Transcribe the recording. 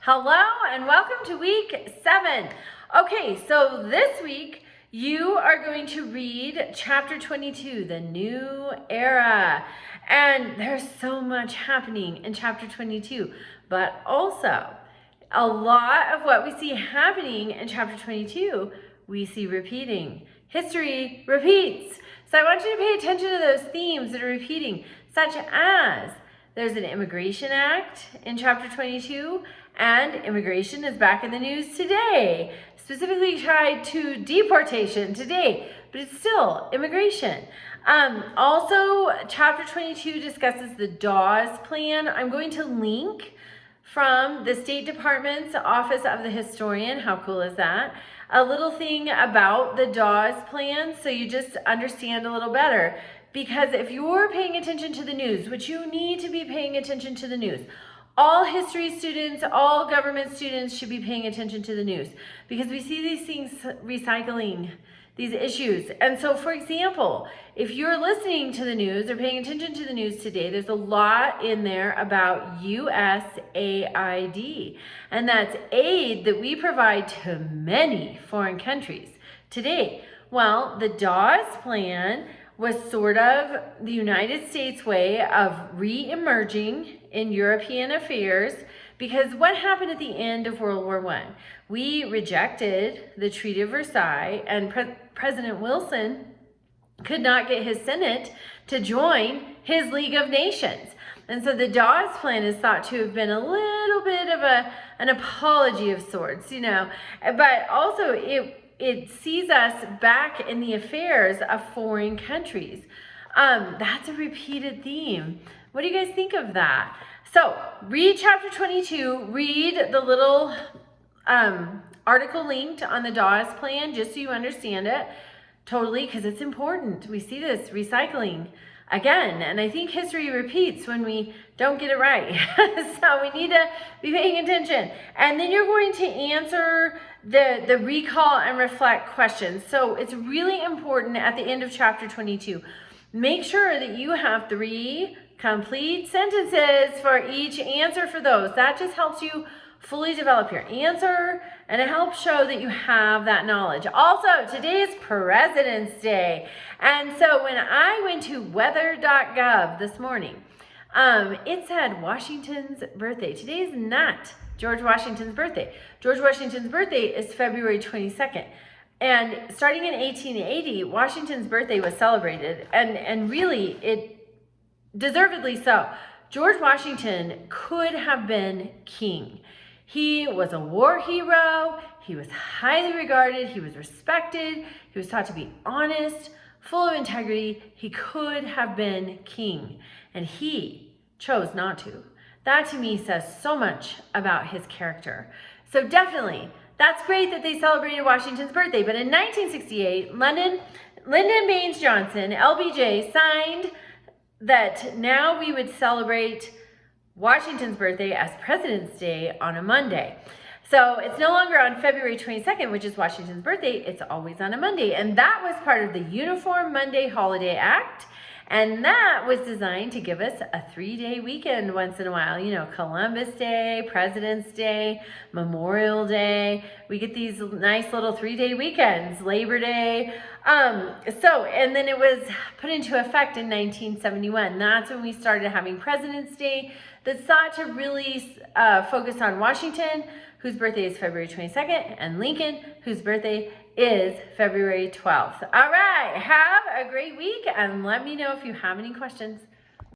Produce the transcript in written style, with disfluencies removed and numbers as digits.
Hello and welcome to week 7. Okay, so this week you are going to read chapter 22, The New Era. And there's so much happening in chapter 22, but also a lot of what we see happening in chapter 22, we see repeating. History repeats. So I want you to pay attention to those themes that are repeating, such as there's an Immigration Act in chapter 22, and immigration is back in the news today, specifically tied to deportation today, but it's still immigration. Also, chapter 22 discusses the Dawes Plan. I'm going to link from the State Department's Office of the Historian. How cool is that? A little thing about the Dawes Plan so you just understand a little better. Because if you're paying attention to the news, which you need to be paying attention to the news, all history students, all government students should be paying attention to the news because we see these things recycling, these issues. And so, for example, if you're listening to the news or paying attention to the news today, there's a lot in there about USAID, and that's aid that we provide to many foreign countries today. Well, the Dawes Plan was sort of the United States way of re-emerging in European affairs, because what happened at the end of World War I? We rejected the Treaty of Versailles, and President Wilson could not get his Senate to join his League of Nations. And so the Dawes Plan is thought to have been a little bit of an apology of sorts, but also it sees us back in the affairs of foreign countries. That's a repeated theme. What do you guys think of that? So read chapter 22, read the little article linked on the Dawes Plan, just so you understand it totally, because it's important. We see this recycling again, and I think history repeats when we don't get it right. So we need to be paying attention. And then you're going to answer the recall and reflect questions. So it's really important at the end of chapter 22. Make sure that you have 3 complete sentences for each answer for those. That just helps you fully develop your answer, and it helps show that you have that knowledge. Also, today is President's Day, and so when I went to weather.gov this morning, it said Washington's birthday. Today is not George Washington's birthday. George Washington's birthday is February 22nd. And starting in 1880, Washington's birthday was celebrated, and really, it deservedly so. George Washington could have been king. He was a war hero. He was highly regarded. He was respected. He was taught to be honest, full of integrity. He could have been king, and he chose not to. That to me says so much about his character. So definitely, that's great that they celebrated Washington's birthday. But in 1968, Lyndon Baines Johnson, LBJ, signed that now we would celebrate Washington's birthday as President's Day on a Monday. So it's no longer on February 22nd, which is Washington's birthday. It's always on a Monday. And that was part of the Uniform Monday Holiday Act. And that was designed to give us a 3-day weekend once in a while. Columbus Day, President's Day, Memorial Day. We get these nice little 3-day weekends, Labor Day. And then it was put into effect in 1971. That's when we started having President's Day that's thought to really focus on Washington, whose birthday is February 22nd, and Lincoln, whose birthday is February 12th. All right, have a great week, and let me know if you have any questions.